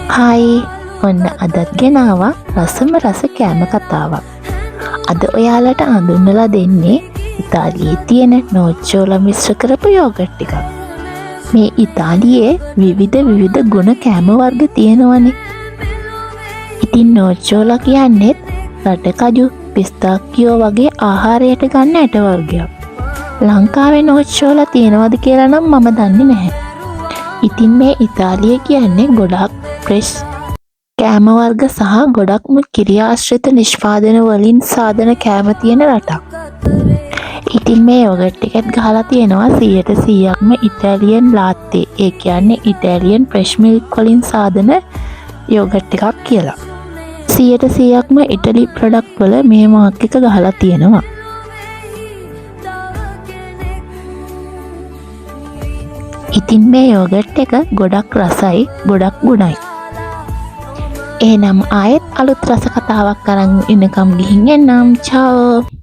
Hi ඔන්න අදත් ගෙනාවා රසම රස කෑම කතාවක්. අද ඔයාලට අඳුන්වලා දෙන්නේ ඉතාලියේ තියෙන නෝච්චෝලා මිශ්‍ර කරපු යෝගට් ටිකක්. මේ ඉතාලියේ විවිධ ගුණ කෑම වර්ග තියෙනවනේ. ඉතින් නෝච්චෝලා කියන්නේත් රටකජු පිස්තාකියෝ වගේ ආහාරයට ගන්න ඇට වර්ගයක්. ලංකාවේ නෝච්චෝලා තියෙනවද කියලා නම් මම දන්නේ නැහැ. ඉතින් මේ ඉතාලිය කියන්නේ ගොඩක් ෆ්‍රෙෂ් කෑම වර්ග සහ ගොඩක්ම කිරියාශ්‍රිත නිෂ්පාදන වලින් සාදන කෑම තියෙන රටක්. ඉතින් මේ යෝගට් එකත් ගහලා තියෙනවා 100%ක්ම ඉතාලියන් ලාත්තේ. ඒ කියන්නේ ඉතාලියන් ෆ්‍රෙෂ් මිල්ක් වලින් සාදන යෝගට් එකක් කියලා. 100%ක්ම ඉටලි ප්‍රොඩක්ට් වල මේ මාක් එක ගහලා තියෙනවා. ඉතින් මේ යෝගට් එක ගොඩක් රසයි, ගොඩක් ගුණයි. එහෙනම් ආයෙත් අලුත් රස කතාවක් අරන් එනකම් ගිහින් එන්නම්. චාෝ.